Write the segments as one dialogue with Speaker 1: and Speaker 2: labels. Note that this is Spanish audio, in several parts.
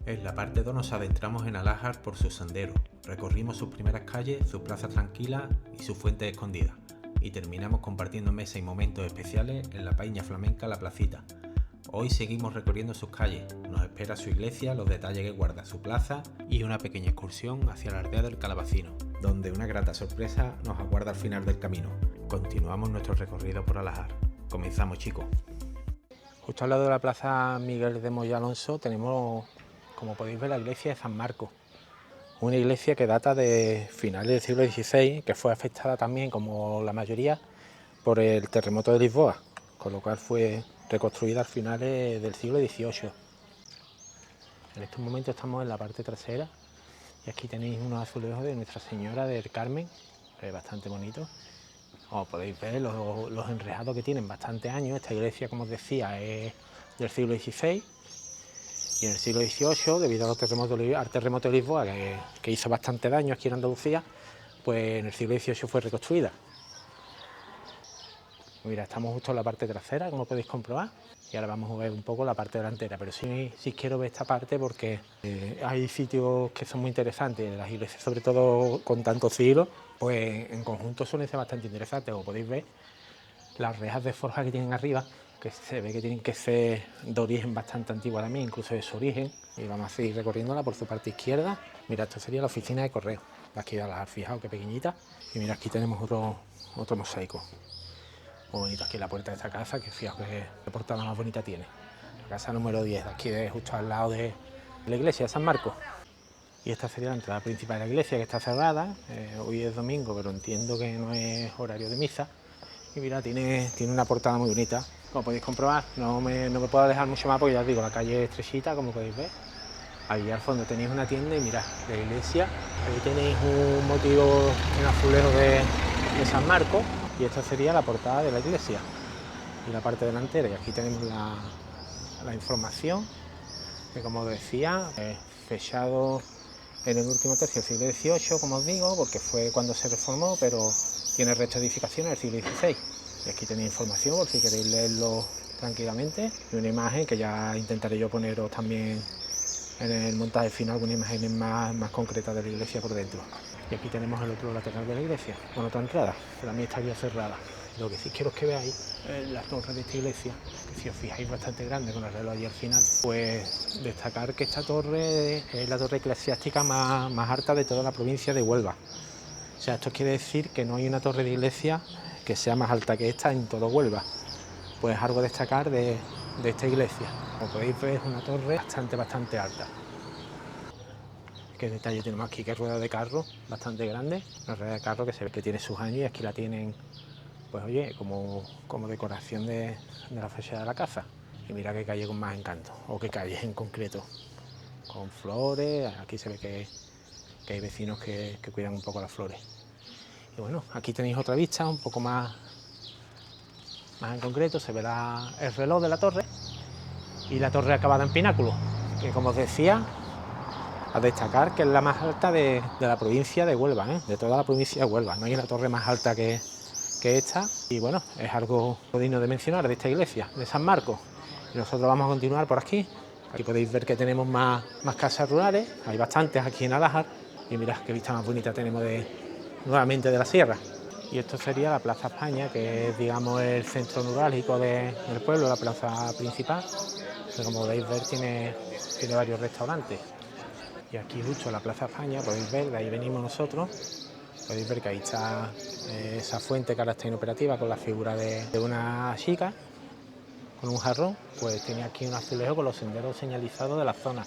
Speaker 1: En la parte 2 nos adentramos en Alájar por su sendero, recorrimos sus primeras calles, su plaza tranquila y su fuente escondida, y terminamos compartiendo mesa y momentos especiales en la peña flamenca La Placita. Hoy seguimos recorriendo sus calles, nos espera su iglesia, los detalles que guarda su plaza y una pequeña excursión hacia la aldea del Calabacino, donde una grata sorpresa nos aguarda al final del camino. Continuamos nuestro recorrido por Alájar. Comenzamos, chicos. Justo al lado de la plaza Miguel de Moya Alonso tenemos, como podéis ver, la iglesia de San Marcos, una iglesia que data de finales del siglo XVI, que fue afectada también, como la mayoría, por el terremoto de Lisboa, con lo cual fue reconstruida a finales del siglo XVIII. En estos momentos estamos en la parte trasera y aquí tenéis unos azulejos de Nuestra Señora del Carmen, bastante bonitos. Como podéis ver, los enrejados que tienen bastantes años. Esta iglesia, como os decía, es del siglo XVI. Y en el siglo XVIII, debido al terremoto de Lisboa, que hizo bastante daño aquí en Andalucía, pues en el siglo XVIII fue reconstruida. Mira, estamos justo en la parte trasera, como podéis comprobar, y ahora vamos a ver un poco la parte delantera, pero sí quiero ver esta parte porque hay sitios que son muy interesantes, las iglesias, sobre todo con tantos siglos, pues en conjunto suelen ser bastante interesantes. Como podéis ver, las rejas de forja que tienen arriba, que se ve que tienen que ser de origen bastante antiguo también, incluso de su origen, y vamos a seguir recorriéndola por su parte izquierda. Mira, esto sería la oficina de correo, aquí ya las has fijado, qué pequeñita, y mira, aquí tenemos otro mosaico, muy bonito, aquí en la puerta de esta casa, que fijaos qué portada más bonita tiene, la casa número 10, aquí justo al lado de la iglesia de San Marcos. Y esta sería la entrada principal de la iglesia, que está cerrada, hoy es domingo, pero entiendo que no es horario de misa. Y mira, tiene una portada muy bonita, como podéis comprobar. No me puedo alejar mucho más porque ya os digo, la calle es estrechita, como podéis ver. Ahí al fondo tenéis una tienda y mirad, la iglesia. Ahí tenéis un motivo en azulejo de San Marcos, y esta sería la portada de la iglesia y la parte delantera. Y aquí tenemos la información, que como os decía, fechado en el último tercio del siglo XVIII, como os digo, porque fue cuando se reformó, pero tiene restos de edificaciones del siglo XVI. Y aquí tenéis información por si queréis leerlo tranquilamente, y una imagen que ya intentaré yo poneros también en el montaje final, algunas imágenes más concretas de la iglesia por dentro. Y aquí tenemos el otro lateral de la iglesia, con otra entrada, que también estaría cerrada. Lo que sí quiero es que veáis la torre de esta iglesia, que si os fijáis bastante grande, con el reloj allí al final. Pues destacar que esta torre es la torre eclesiástica más alta de toda la provincia de Huelva. O sea, esto quiere decir que no hay una torre de iglesia que sea más alta que esta en todo Huelva. Pues algo a destacar de esta iglesia. Como podéis ver, es una torre bastante alta. Qué detalle tenemos aquí, qué rueda de carro bastante grande, una rueda de carro que se ve que tiene sus años, y aquí la tienen, pues oye, como decoración de la fachada de la casa. Y mira qué calle con más encanto, o qué calles en concreto, con flores. Aquí se ve que hay vecinos que cuidan un poco las flores. Y bueno, aquí tenéis otra vista un poco más en concreto, se verá el reloj de la torre y la torre acabada en pináculo, que como os decía, a destacar que es la más alta de la provincia de Huelva, de toda la provincia de Huelva. No hay una torre más alta que esta, y bueno, es algo digno de mencionar de esta iglesia de San Marcos. Y nosotros vamos a continuar por aquí. Aquí podéis ver que tenemos más casas rurales, hay bastantes aquí en Alájar, y mirad qué vista más bonita tenemos nuevamente de la sierra. Y esto sería la Plaza España, que es, digamos, el centro neurálgico del pueblo, la plaza principal, que como podéis ver tiene varios restaurantes. Y aquí justo en la Plaza España, podéis ver, de ahí venimos nosotros, podéis ver que ahí está esa fuente que ahora está inoperativa, con la figura de una chica con un jarrón. Pues tiene aquí un azulejo con los senderos señalizados de la zona: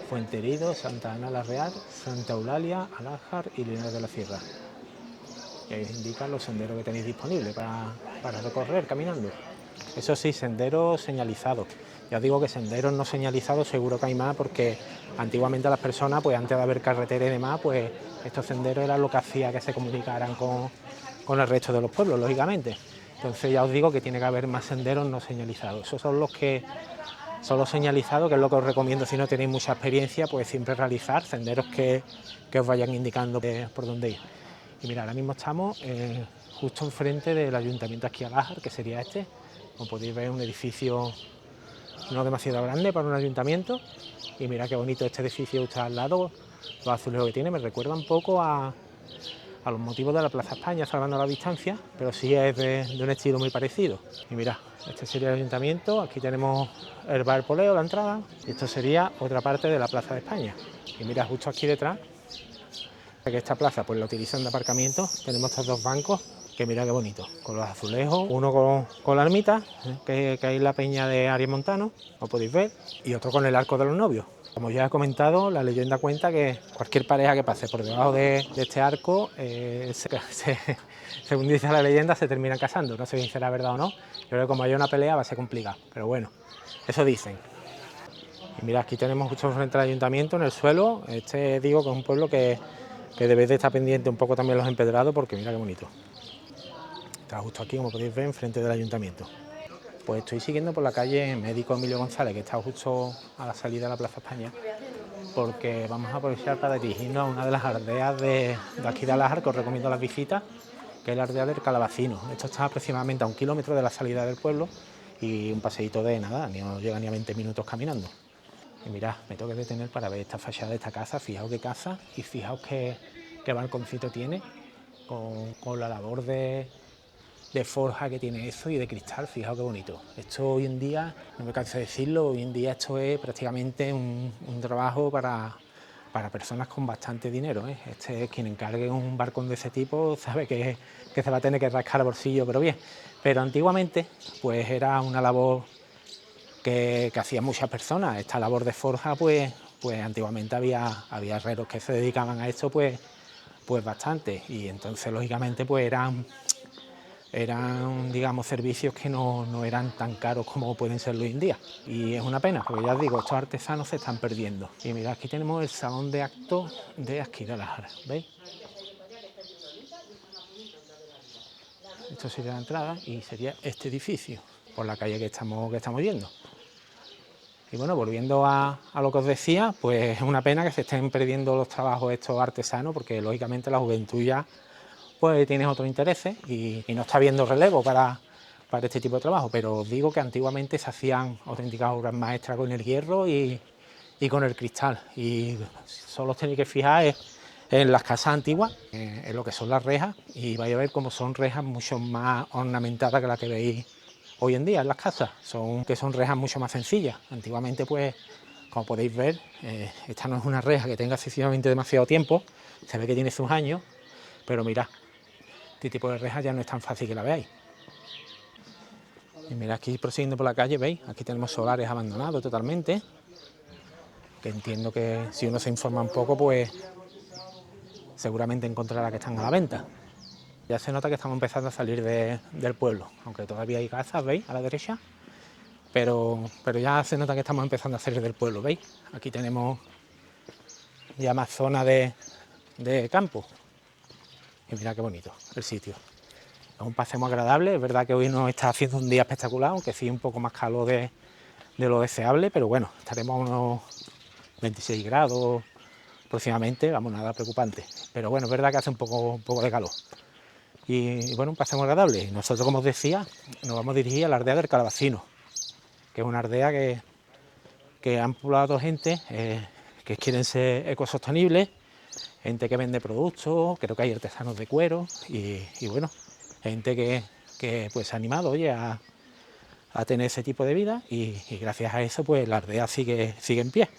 Speaker 1: Fuente Herido, Santa Ana la Real, Santa Eulalia, Alájar y Linares de la Sierra. Y ahí os indican los senderos que tenéis disponibles para recorrer caminando. Eso sí, senderos señalizados. Ya os digo que senderos no señalizados seguro que hay más, porque antiguamente las personas, pues antes de haber carretera y demás, pues estos senderos eran lo que hacía que se comunicaran con el resto de los pueblos, lógicamente. Entonces ya os digo que tiene que haber más senderos no señalizados. Esos son los señalizados, que es lo que os recomiendo si no tenéis mucha experiencia, pues siempre realizar senderos que os vayan indicando por dónde ir. Y mira, ahora mismo estamos justo enfrente del ayuntamiento aquí Alájar, que sería este. Como podéis ver, un edificio no demasiado grande para un ayuntamiento. Y mira qué bonito este edificio que está al lado, los azulejos que tiene, me recuerda un poco a los motivos de la Plaza España, salvando la distancia, pero sí es de un estilo muy parecido. Y mira, este sería el ayuntamiento, aquí tenemos el bar Poleo, la entrada, y esto sería otra parte de la Plaza de España. Y mira, justo aquí detrás, que esta plaza pues la utilizan de aparcamiento, tenemos estos dos bancos, que mira qué bonito, con los azulejos, uno con la ermita, que hay en la peña de Arias Montano, lo podéis ver, y otro con el arco de los novios. Como ya he comentado, la leyenda cuenta que cualquier pareja que pase por debajo de este arco, según dice la leyenda, se termina casando. No sé si será verdad o no. Yo creo que como haya una pelea va a ser complicado, pero bueno, eso dicen. Y mira, aquí tenemos justo frente al ayuntamiento, en el suelo. Digo que es un pueblo que debéis de estar pendiente un poco también los empedrados, porque mira qué bonito. Está justo aquí, como podéis ver, enfrente del ayuntamiento. Pues estoy siguiendo por la calle Médico Emilio González, que está justo a la salida de la Plaza España, porque vamos a aprovechar para dirigirnos a una de las aldeas de aquí de Alájar, que os recomiendo las visitas, que es la aldea del Calabacino. Esto está aproximadamente a 1 kilómetro de la salida del pueblo y un paseíto de nada, no llega ni a 20 minutos caminando. Y mirad, me tengo que detener para ver esta fachada de esta casa, fijaos qué casa y fijaos qué balconcito tiene, con la labor de forja que tiene eso y de cristal, fijaos qué bonito. Esto hoy en día, no me canso de decirlo, hoy en día esto es prácticamente un trabajo para personas con bastante dinero, ¿eh? Quien encargue un balcón de ese tipo sabe que se va a tener que rascar el bolsillo, pero bien. Pero antiguamente pues era una labor que hacían muchas personas. Esta labor de forja pues antiguamente había herreros que se dedicaban a esto pues bastante, y entonces lógicamente pues eran digamos servicios que no eran tan caros como pueden serlo hoy en día, y es una pena porque ya os digo, estos artesanos se están perdiendo. Y mirad, aquí tenemos el salón de actos de aquí de Alájar, ¿veis? Esto sería la entrada y sería este edificio por la calle que estamos yendo. Y bueno, volviendo a lo que os decía, pues es una pena que se estén perdiendo los trabajos estos artesanos, porque lógicamente la juventud ya pues tiene otros intereses y no está viendo relevo para este tipo de trabajo. Pero os digo que antiguamente se hacían auténticas obras maestras con el hierro y con el cristal, y solo os tenéis que fijar en las casas antiguas, en lo que son las rejas, y vais a ver cómo son rejas mucho más ornamentadas que las que veis hoy en día en las casas. Son rejas mucho más sencillas. Antiguamente, pues, como podéis ver, esta no es una reja que tenga excesivamente demasiado tiempo, se ve que tiene sus años, pero mirad, este tipo de reja ya no es tan fácil que la veáis. Y mirad, aquí prosiguiendo por la calle, veis, aquí tenemos solares abandonados totalmente, que entiendo que si uno se informa un poco, pues seguramente encontrará que están a la venta. Ya se nota que estamos empezando a salir del pueblo, aunque todavía hay casas, ¿veis?, a la derecha, pero ya se nota que estamos empezando a salir del pueblo, ¿veis? Aquí tenemos ya más zona de campo. Y mirad qué bonito el sitio. Es un paseo muy agradable, es verdad que hoy no está haciendo un día espectacular, aunque sí un poco más calor de lo deseable, pero bueno, estaremos a unos 26 grados aproximadamente, vamos, nada preocupante. Pero bueno, es verdad que hace un poco de calor. Y bueno, un paseo muy agradable. Nosotros, como os decía, nos vamos a dirigir a la aldea del Calabacino, que es una aldea que han poblado gente que quieren ser ecosostenibles, gente que vende productos, creo que hay artesanos de cuero y bueno, gente que pues se ha animado, oye, a tener ese tipo de vida, y gracias a eso pues la aldea sigue en pie.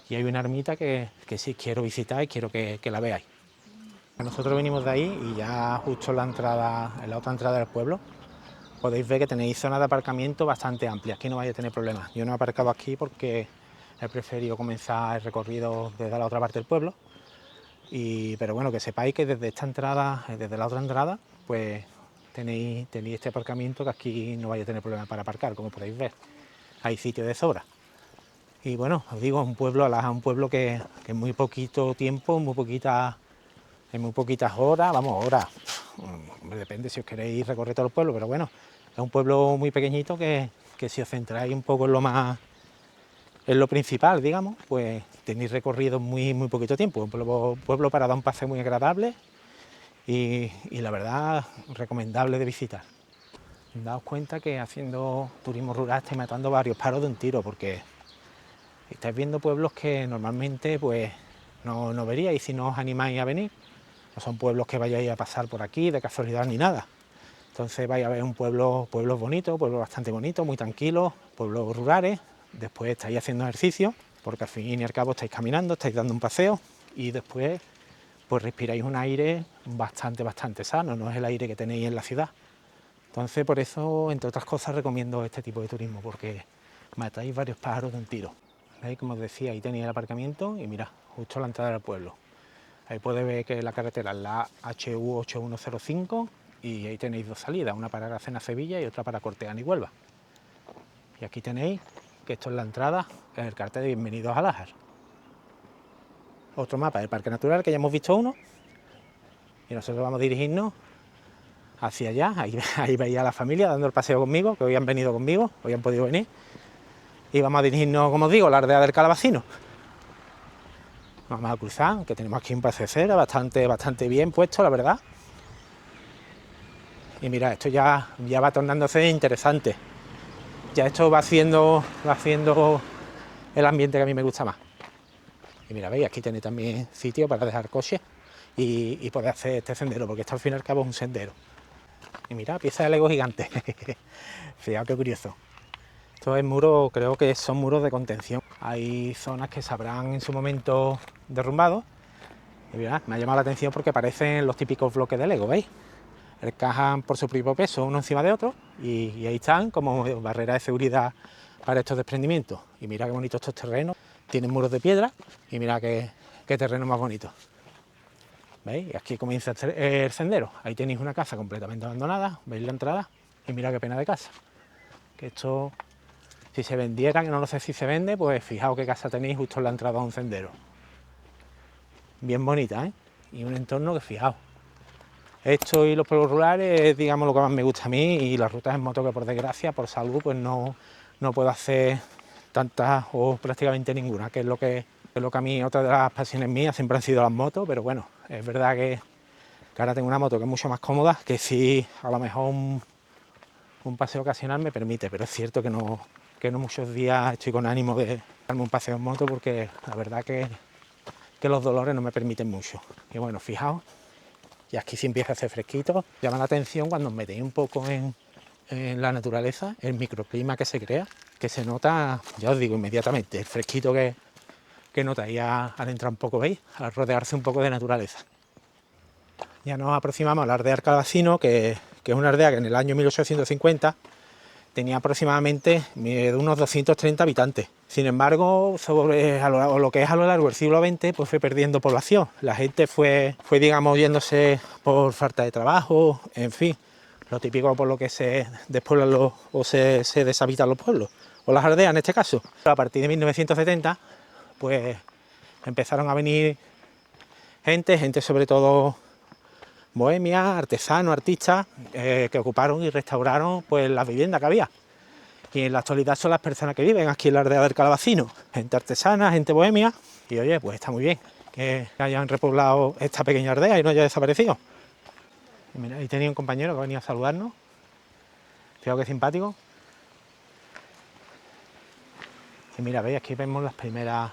Speaker 1: Y hay una ermita que sí quiero visitar y quiero que la veáis. Nosotros venimos de ahí y ya justo en la otra entrada del pueblo, podéis ver que tenéis zonas de aparcamiento bastante amplias. Aquí no vais a tener problemas. Yo no he aparcado aquí porque he preferido comenzar el recorrido desde la otra parte del pueblo. Pero bueno, que sepáis que desde esta entrada, desde la otra entrada, pues tenéis este aparcamiento, que aquí no vais a tener problemas para aparcar, como podéis ver. Hay sitio de sobra. Y bueno, os digo, un pueblo, Alájar, un pueblo que en muy poquito tiempo, en muy poquitas horas, depende si os queréis recorrer todo el pueblo, pero bueno, es un pueblo muy pequeñito que si os centráis un poco en lo principal, digamos, pues tenéis recorrido muy poquito tiempo. Un pueblo para dar un paseo muy agradable y la verdad, recomendable de visitar. daos cuenta que haciendo turismo rural estáis matando varios pájaros de un tiro, porque estáis viendo pueblos que normalmente pues no veríais si no os animáis a venir. No son pueblos que vayáis a pasar por aquí de casualidad ni nada. Entonces vais a ver un pueblos bonitos, pueblos bastante bonitos, muy tranquilos, pueblos rurales. Después estáis haciendo ejercicio, porque al fin y al cabo estáis caminando, estáis dando un paseo, y después pues respiráis un aire bastante sano, no es el aire que tenéis en la ciudad. Entonces por eso, entre otras cosas, recomiendo este tipo de turismo, porque matáis varios pájaros de un tiro. ¿Veis? Como os decía, ahí tenéis el aparcamiento y mirad, justo a la entrada del pueblo. Ahí podéis ver que la carretera es la HU 8105 y ahí tenéis dos salidas, una para Aracena, Sevilla y otra para Corteana y Huelva. Y aquí tenéis que esto es la entrada, es el cartel de Bienvenidos a Lájar. Otro mapa del Parque Natural, que ya hemos visto uno, y nosotros vamos a dirigirnos hacia allá. Ahí veis a la familia dando el paseo conmigo, que hoy han venido conmigo, hoy han podido venir, y vamos a dirigirnos, como os digo, a la aldea del Calabacino. Vamos a cruzar, que tenemos aquí un paseo de cera bastante bien puesto, la verdad. Y mira, esto ya va tornándose interesante. Ya esto va haciendo el ambiente que a mí me gusta más. Y mira, veis, aquí tenéis también sitio para dejar coches y poder hacer este sendero, porque esto al fin y al cabo es un sendero. Y mira, pieza de Lego gigante. Fijaos qué curioso. Estos muros, creo que son muros de contención. Hay zonas que se habrán en su momento derrumbado. Y mirad, me ha llamado la atención porque parecen los típicos bloques de Lego, ¿veis? Encajan por su propio peso uno encima de otro y ahí están como barrera de seguridad para estos desprendimientos. Y mira qué bonitos estos terrenos, tienen muros de piedra y mira qué terreno más bonito. ¿Veis? Y aquí comienza el sendero. Ahí tenéis una casa completamente abandonada, veis la entrada y mira qué pena de casa. Que esto, si se vendiera, que no lo sé si se vende, pues fijaos qué casa tenéis justo en la entrada a un sendero. Bien bonita, ¿eh? Y un entorno que fijaos. Esto y los pueblos rurales es, digamos, lo que más me gusta a mí, y las rutas en moto que por desgracia, por salud, pues no puedo hacer tantas o prácticamente ninguna, que es lo que a mí, otra de las pasiones mías siempre han sido las motos, pero bueno, es verdad que ahora tengo una moto que es mucho más cómoda, que sí, a lo mejor un paseo ocasional me permite, pero es cierto que no muchos días estoy con ánimo de darme un paseo en moto, porque la verdad que los dolores no me permiten mucho. Y bueno, fijaos, y aquí sí empieza a hacer fresquito. Llama la atención cuando os metéis un poco en la naturaleza, el microclima que se crea, que se nota, ya os digo, inmediatamente, el fresquito que notáis al entrar un poco, ¿veis? Al rodearse un poco de naturaleza. Ya nos aproximamos a la aldea del Calabacino, que es una aldea que en el año 1850 tenía aproximadamente unos 230 habitantes. Sin embargo, lo que es a lo largo del siglo XX, pues fue perdiendo población. La gente fue digamos, yéndose por falta de trabajo, en fin, lo típico por lo que se despueblan o se deshabitan los pueblos, o las aldeas en este caso. A partir de 1970, pues empezaron a venir gente sobre todo bohemia, artesanos, artistas, que ocuparon y restauraron pues las viviendas que había. Y en la actualidad son las personas que viven aquí en la aldea del Calabacino, gente artesana, gente bohemia, y oye, pues está muy bien que hayan repoblado esta pequeña aldea y no haya desaparecido. Y mira, ahí tenía un compañero que venía a saludarnos, fijaos qué simpático. Y mira, veis, aquí vemos las primeras,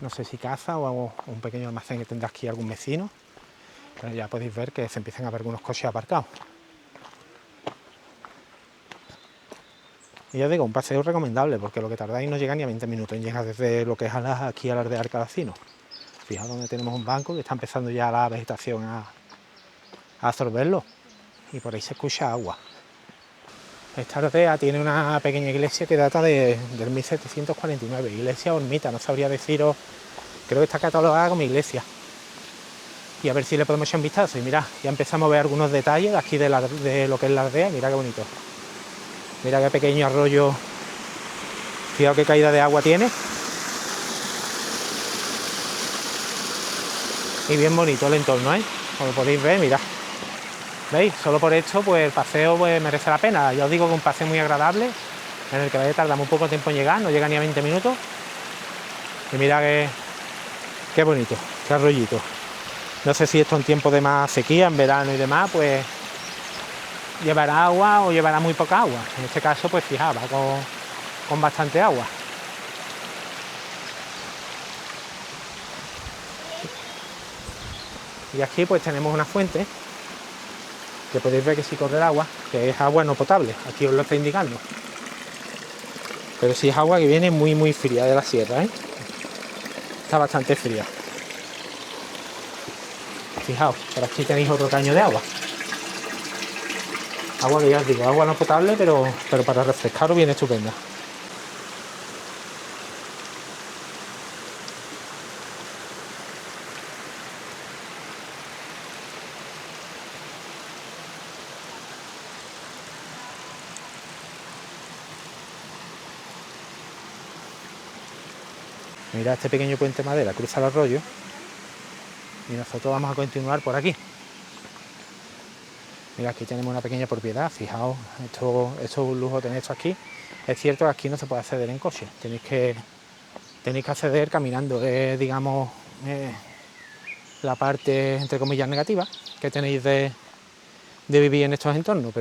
Speaker 1: no sé si casa o un pequeño almacén que tendrá aquí algún vecino, pero ya podéis ver que se empiezan a ver algunos coches aparcados. Y ya digo, un paseo recomendable, porque lo que tardáis no llega ni a 20 minutos en llegar desde lo que es aquí a la aldea del Calabacino. Fijaos donde tenemos un banco que está empezando ya la vegetación a absorberlo, y por ahí se escucha agua. Esta aldea tiene una pequeña iglesia que data del 1749, iglesia o ermita, no sabría deciros, creo que está catalogada como iglesia. Y a ver si le podemos echar un vistazo. Y mirad, ya empezamos a ver algunos detalles aquí de lo que es la aldea. Mirad qué bonito. Mira qué pequeño arroyo. Fijaos qué caída de agua tiene. Y bien bonito el entorno, ¿eh? Como podéis ver, mirad. ¿Veis? Solo por esto, pues el paseo pues, merece la pena. Ya os digo que es un paseo muy agradable, en el que tardamos un poco de tiempo en llegar, no llega ni a 20 minutos. Y mira qué bonito, qué arroyito. No sé si esto en tiempo de más sequía, en verano y demás, pues llevará agua o llevará muy poca agua. En este caso, pues fijaos, va con bastante agua. Y aquí pues tenemos una fuente, que podéis ver que sí corre el agua, que es agua no potable, aquí os lo está indicando. Pero sí es agua que viene muy fría de la sierra, ¿eh? Está bastante fría. Fijaos, por aquí tenéis otro caño de agua. Agua que ya os digo, agua no potable, pero para refrescaros viene estupenda. Mirad, este pequeño puente de madera cruza el arroyo y nosotros vamos a continuar por aquí. Mira, aquí tenemos una pequeña propiedad, fijaos, esto es un lujo tener esto aquí. Es cierto que aquí no se puede acceder en coche, tenéis que acceder caminando, digamos, la parte, entre comillas, negativa que tenéis de vivir en estos entornos,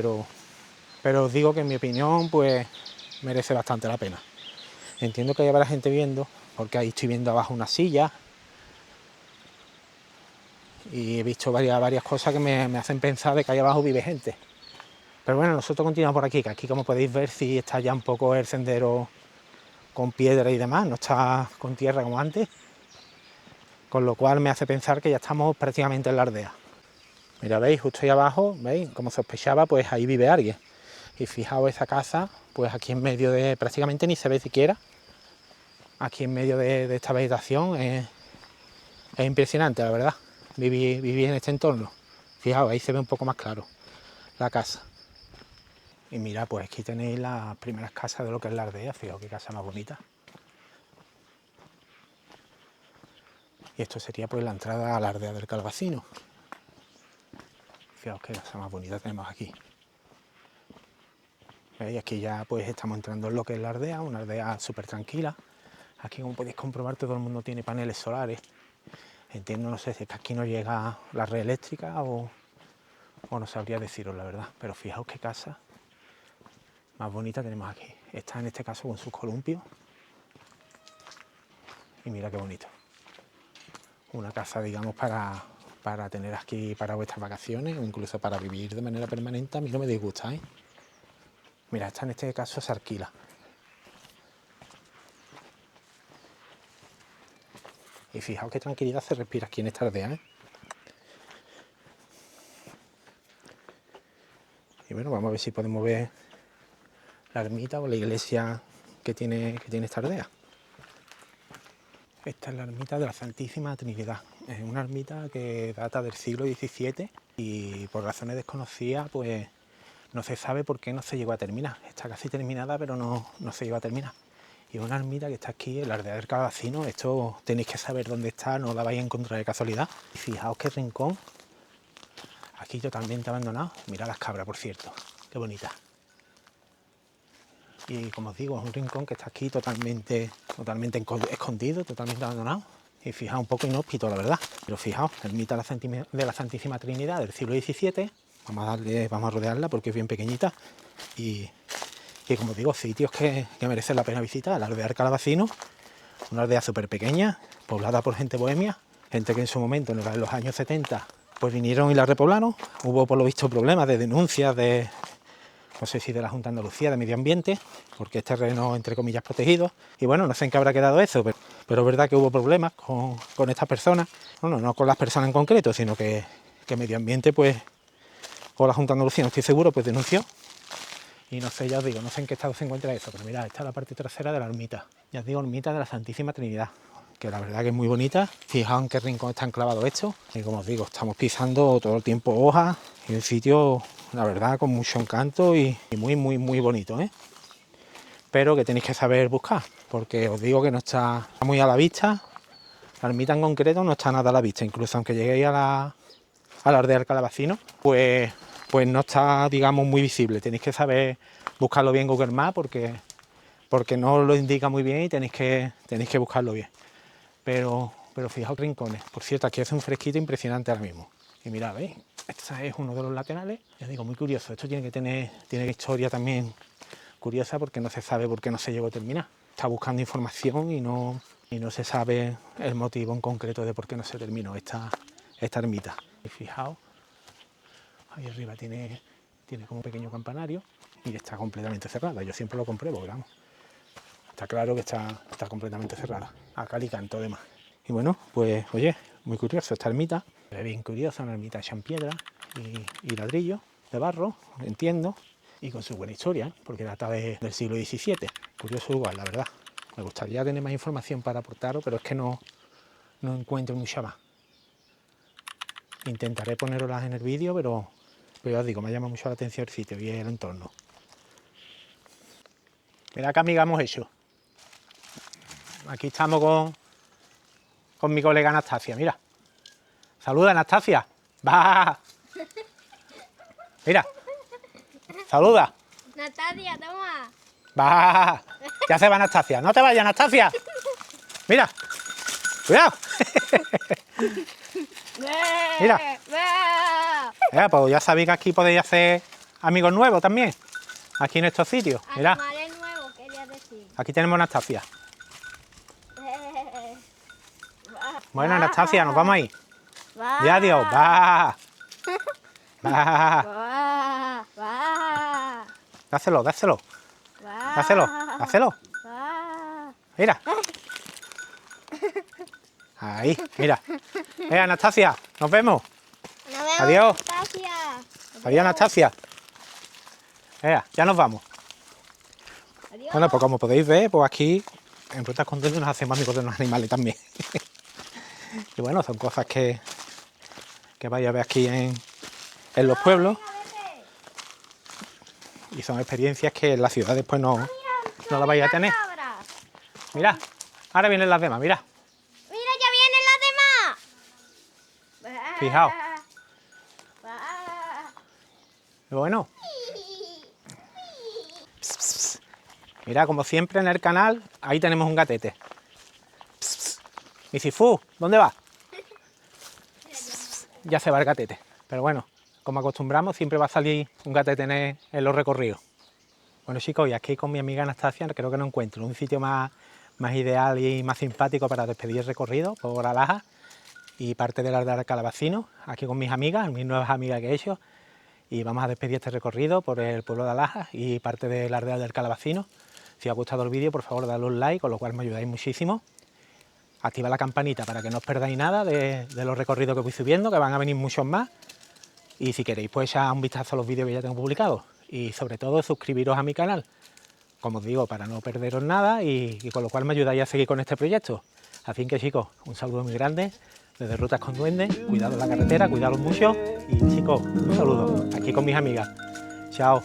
Speaker 1: pero os digo que en mi opinión, pues merece bastante la pena. Entiendo que habrá gente viendo, porque ahí estoy viendo abajo una silla y he visto varias cosas que me hacen pensar de que ahí abajo vive gente. Pero bueno, nosotros continuamos por aquí, que aquí, como podéis ver, sí está ya un poco el sendero con piedra y demás, no está con tierra como antes, con lo cual me hace pensar que ya estamos prácticamente en la aldea. Mira, veis, justo ahí abajo, veis, como sospechaba, pues ahí vive alguien. Y fijaos esa casa, pues aquí en medio de, prácticamente ni se ve siquiera, aquí en medio de esta vegetación, es impresionante, la verdad, vivir en este entorno. Fijaos, ahí se ve un poco más claro la casa. Y mira, pues aquí tenéis las primeras casas de lo que es la aldea, fijaos qué casa más bonita. Y esto sería pues la entrada a la aldea del Calabacino. Fijaos qué casa más bonita tenemos aquí. ¿Veis? Aquí ya pues estamos entrando en lo que es la aldea, una aldea súper tranquila. Aquí, como podéis comprobar, todo el mundo tiene paneles solares. Entiendo, no sé si es que aquí no llega la red eléctrica o no sabría deciros la verdad. Pero fijaos qué casa más bonita tenemos aquí. Está en este caso con sus columpios. Y mira qué bonito. Una casa, digamos, para tener aquí para vuestras vacaciones o incluso para vivir de manera permanente. A mí no me disgusta, ¿eh? Mira, esta en este caso se alquila. Y fijaos qué tranquilidad se respira aquí en esta aldea, ¿eh? Y bueno, vamos a ver si podemos ver la ermita o la iglesia que tiene esta aldea. Esta es la ermita de la Santísima Trinidad. Es una ermita que data del siglo XVII y por razones desconocidas pues no se sabe por qué no se llegó a terminar. Está casi terminada, pero no se llegó a terminar. Y una ermita que está aquí en la aldea del Calabacino. Esto tenéis que saber dónde está, no la vais a encontrar de casualidad. Y fijaos qué rincón, aquí totalmente abandonado. Mirad las cabras, por cierto, qué bonita. Y como os digo, es un rincón que está aquí totalmente escondido, totalmente abandonado. Y fijaos, un poco inhóspito, la verdad. Pero fijaos, ermita de la Santísima Trinidad del siglo XVII. Vamos a rodearla porque es bien pequeñita. Y como os digo, sitios que merecen la pena visitar. La aldea del Calabacino, una aldea súper pequeña, poblada por gente bohemia, gente que en su momento, en los años 70, pues vinieron y la repoblaron. Hubo, por lo visto, problemas de denuncias de, no sé si de la Junta de Andalucía, de Medio Ambiente, porque es terreno, entre comillas, protegido. Y bueno, no sé en qué habrá quedado eso, pero es verdad que hubo problemas con estas personas. Bueno, no con las personas en concreto, sino que Medio Ambiente, pues, o la Junta de Andalucía, no estoy seguro, pues denunció. Y no sé, ya os digo, no sé en qué estado se encuentra eso, pero mirad, esta es la parte trasera de la ermita. Ya os digo, ermita de la Santísima Trinidad, que la verdad que es muy bonita. Fijaos en qué rincón está enclavado esto. Y como os digo, estamos pisando todo el tiempo hojas y un sitio, la verdad, con mucho encanto y muy bonito, ¿eh? Pero que tenéis que saber buscar, porque os digo que no está muy a la vista. La ermita en concreto no está nada a la vista, incluso aunque lleguéis a la aldea del Calabacino, pues no está, digamos, muy visible. Tenéis que saber buscarlo bien en Google Maps porque no os lo indica muy bien y tenéis que buscarlo bien. Pero fijaos rincones. Por cierto, aquí hace un fresquito impresionante ahora mismo. Y mirad, ¿veis? Este es uno de los laterales, ya digo, muy curioso. Esto tiene historia también curiosa porque no se sabe por qué no se llegó a terminar. Está buscando información y no se sabe el motivo en concreto de por qué no se terminó esta ermita. Y fijaos, ahí arriba tiene como un pequeño campanario y está completamente cerrada. Yo siempre lo compruebo, vamos. Está claro que está completamente cerrada, a cal y canto además. Y bueno, pues oye, muy curioso esta ermita, es bien curiosa, una ermita hecha en piedra y ladrillo, de barro, entiendo, y con su buena historia, porque data del siglo XVII. Curioso lugar, la verdad. Me gustaría tener más información para aportaros, pero es que no encuentro mucha más. Intentaré poneroslas en el vídeo, pero ya os digo, me llama mucho la atención el sitio y el entorno. Mirad qué amiga hemos hecho. Aquí estamos con mi colega Anastasia, mira. Saluda, Anastasia. Va. Mira. Saluda.
Speaker 2: Natalia, toma.
Speaker 1: Va. Ya se va Anastasia. No te vayas, Anastasia. Mira. Cuidado. Mira. Pues ya sabéis que aquí podéis hacer amigos nuevos también. Aquí en estos sitios. Mira.
Speaker 2: Animales nuevos, quería decir.
Speaker 1: Aquí tenemos a Anastasia. Bueno, Anastasia, nos vamos ahí. Ya, adiós. Va. Va. Dáselo. Mira. Ahí, mira. Anastasia, nos vemos. Adiós. Adiós, Anastasia. Ya nos vamos.
Speaker 2: Adiós.
Speaker 1: Bueno, pues como podéis ver, pues aquí en Rutas con Duende nos hacemos amigos de los animales también. Y bueno, son cosas que vais a ver aquí en los pueblos. Y son experiencias que en la ciudad después no las vais a tener. Mira, ahora vienen las demás, mira.
Speaker 2: Mira, ya vienen las demás.
Speaker 1: Fijaos. Y bueno. Pss, pss. Mira, como siempre en el canal, ahí tenemos un gatete. Pss, pss. Mi Sifu, ¿dónde va? Ya se va el gatete. Pero bueno, como acostumbramos, siempre va a salir un gatete en los recorridos. Bueno chicos, y aquí con mi amiga Anastasia creo que no encuentro un sitio más ideal y más simpático para despedir el recorrido por Alaja y parte del Aldea del Calabacino, aquí con mis amigas, mis nuevas amigas que he hecho, y vamos a despedir este recorrido por el pueblo de Alaja y parte del Aldea del Calabacino. Si os ha gustado el vídeo, por favor, dadle un like, con lo cual me ayudáis muchísimo. Activa la campanita para que no os perdáis nada de los recorridos que voy subiendo, que van a venir muchos más. Y si queréis, pues echad un vistazo a los vídeos que ya tengo publicados. Y sobre todo, suscribiros a mi canal, como os digo, para no perderos nada y con lo cual me ayudáis a seguir con este proyecto. Así que chicos, un saludo muy grande desde Rutas con Duende, cuidado en la carretera, cuidaros mucho y chicos, un saludo aquí con mis amigas. Chao.